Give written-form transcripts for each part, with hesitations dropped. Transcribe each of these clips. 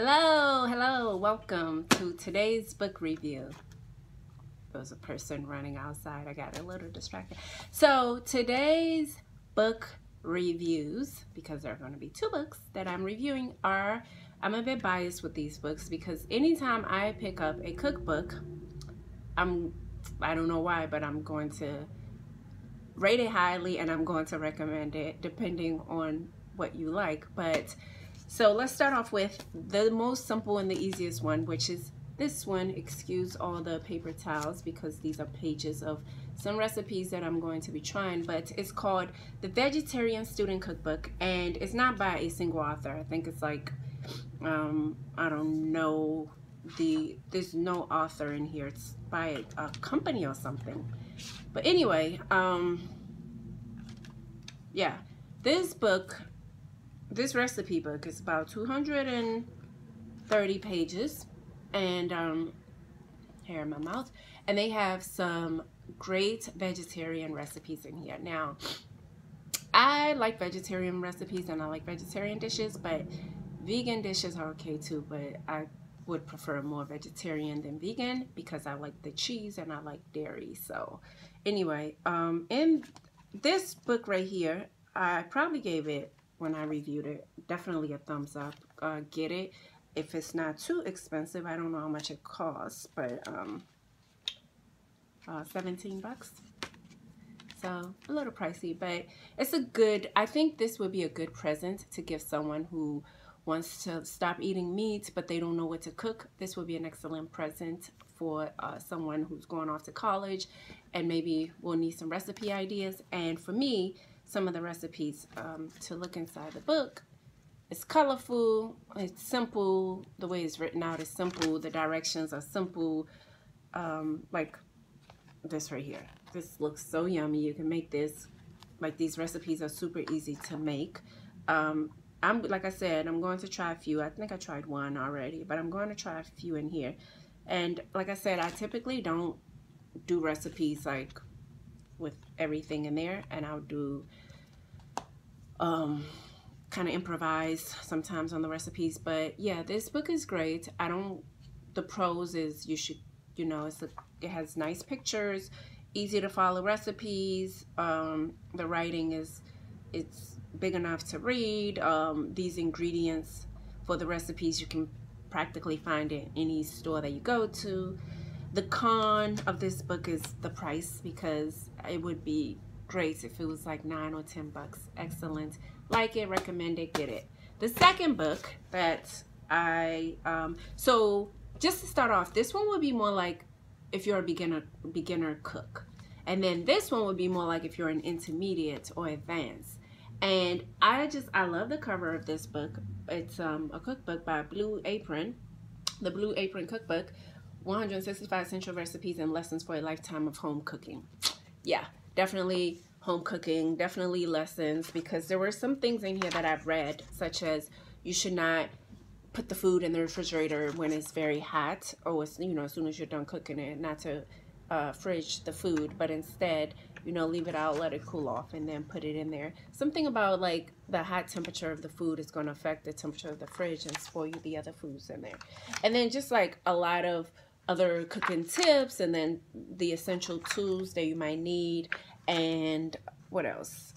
Hello, welcome to today's book review. There was a person running outside. I got a little distracted. So today's book reviews, because there are going to be two books that I'm reviewing, I'm a bit biased with these books because anytime I pick up a cookbook, I don't know why, but I'm going to rate it highly and I'm going to recommend it depending on what you like. So let's start off with the most simple and the easiest one, which is this one. Excuse all the paper towels because these are pages of some recipes that I'm going to be trying, but it's called The Vegetarian Student Cookbook, and it's not by a single author. I think it's like, I don't know, there's no author in here. It's by a company or something. But anyway, yeah, this recipe book is about 230 pages, and hair in my mouth, and they have some great vegetarian recipes in here. Now, I like vegetarian recipes and I like vegetarian dishes, but vegan dishes are okay too, but I would prefer more vegetarian than vegan because I like the cheese and I like dairy. So anyway, in this book right here, I probably gave it, when I reviewed it, definitely a thumbs up. Get it if it's not too expensive. I don't know how much it costs, but 17 bucks. So a little pricey, but it's a good, I think this would be a good present to give someone who wants to stop eating meat but they don't know what to cook. This would be an excellent present for someone who's going off to college and maybe will need some recipe ideas. And for me, some of the recipes to look inside the book. It's colorful, it's simple, the way it's written out is simple, the directions are simple, like this right here. This looks so yummy. You can make this, like these recipes are super easy to make. Like I said, I'm going to try a few. I think I tried one already, but I'm going to try a few in here. And like I said, I typically don't do recipes like with everything in there, and I'll do kind of improvise sometimes on the recipes. But yeah, this book is great. The pros is you should, you know, it has nice pictures, easy to follow recipes. The writing it's big enough to read. These ingredients for the recipes you can practically find in any store that you go to. The con of this book is the price, because it would be great if it was like 9 or 10 bucks. Excellent. Like it, recommend it, get it. The second book that so just to start off, this one would be more like if you're a beginner cook. And then this one would be more like if you're an intermediate or advanced. And I love the cover of this book. It's a cookbook by Blue Apron, the Blue Apron Cookbook, 165 essential recipes and lessons for a lifetime of home cooking. Yeah, definitely home cooking, definitely lessons, because there were some things in here that I've read, such as you should not put the food in the refrigerator when it's very hot, or as soon as you're done cooking it, not to fridge the food, but instead, leave it out, let it cool off, and then put it in there. Something about like the hot temperature of the food is going to affect the temperature of the fridge and spoil the other foods in there. And then just like a lot of other cooking tips, and then the essential tools that you might need. And what else?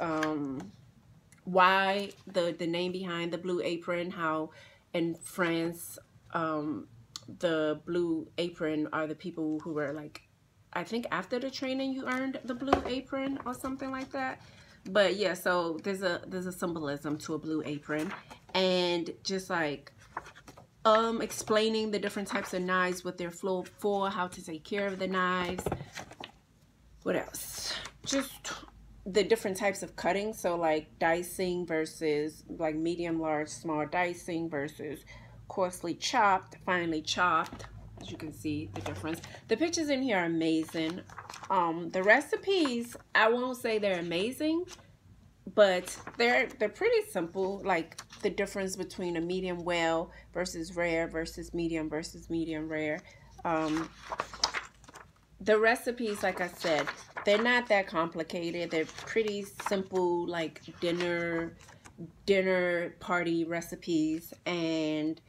Why the name behind the Blue Apron, how in France the Blue Apron are the people who were like, I think after the training you earned the Blue Apron or something like that. But yeah, so there's a symbolism to a blue apron, and just like explaining the different types of knives, what they're for, how to take care of the knives. What else? Just the different types of cutting. So like dicing versus like medium, large, small dicing versus coarsely chopped, finely chopped. As you can see the difference. The pictures in here are amazing. The recipes, I won't say they're amazing, but they're pretty simple. Like the difference between a medium well versus rare versus medium rare. The recipes, like I said, they're not that complicated. They're pretty simple, like dinner party recipes, and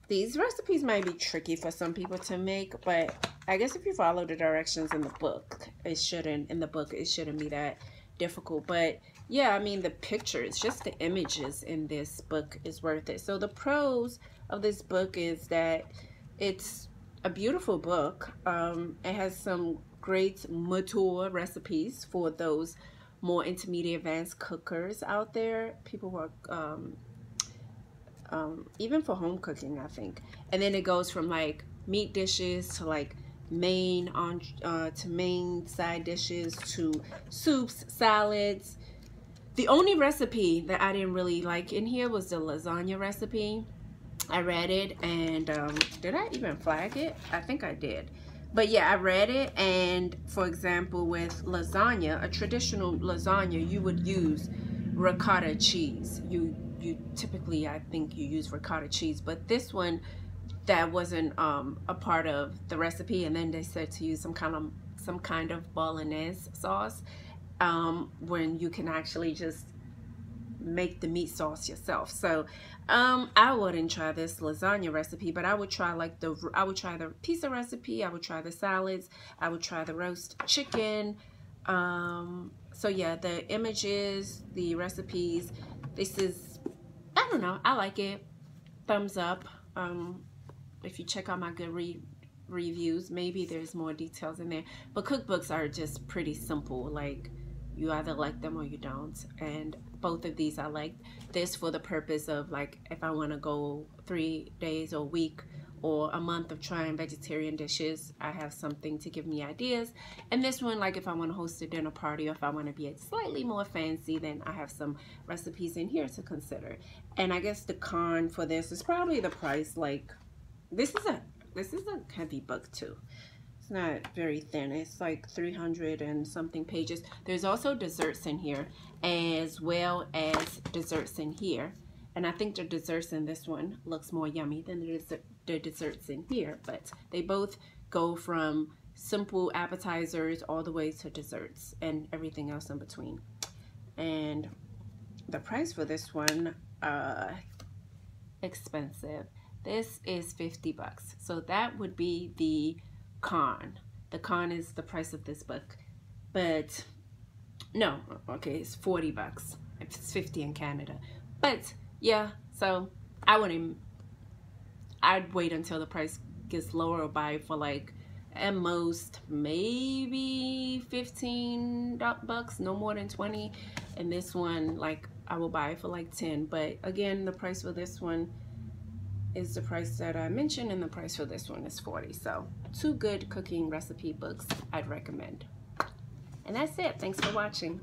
These recipes might be tricky for some people to make, but I guess if you follow the directions in the book, it shouldn't be that difficult. But yeah, I mean, the pictures, just the images in this book is worth it. So the pros of this book is that it's a beautiful book. It has some great mature recipes for those more intermediate advanced cookers out there, people who are even for home cooking, I think. And then it goes from like meat dishes to like main side dishes to soups, salads. The only recipe that I didn't really like in here was the lasagna recipe. I read it, and did I even flag it? I think I did. But yeah, I read it, and for example, with lasagna, a traditional lasagna, you would use ricotta cheese. You typically, I think, you use ricotta cheese, but this one, that wasn't a part of the recipe, and then they said to use some kind of bolognese sauce, when you can actually just make the meat sauce yourself. So I wouldn't try this lasagna recipe, but I would try the pizza recipe, I would try the salads, I would try the roast chicken. So yeah, the images, the recipes, this is, I don't know, I like it. Thumbs up. If you check out my good reviews, maybe there's more details in there, but cookbooks are just pretty simple. Like, you either like them or you don't, and both of these I like. This for the purpose of, like, if I want to go 3 days or a week or a month of trying vegetarian dishes, I have something to give me ideas. And this one, like, if I want to host a dinner party or if I want to be slightly more fancy, then I have some recipes in here to consider. And I guess the con for this is probably the price. Like, this is a heavy book too. It's not very thin. It's like 300 and something pages. There's also desserts in here, as well as desserts in here. And I think the desserts in this one looks more yummy than the desserts in here. But they both go from simple appetizers all the way to desserts and everything else in between. And the price for this one, expensive. This is 50 bucks. So that would be the con. The con is the price of this book. But no, okay, it's 40 bucks. It's 50 in Canada. But yeah, so I'd wait until the price gets lower, or buy for like at most maybe 15 bucks, no more than 20. And this one, like, I will buy for like 10. But again, the price for this one is the price that I mentioned, and the price for this one is 40. So 2 good cooking recipe books I'd recommend. And that's it. Thanks for watching.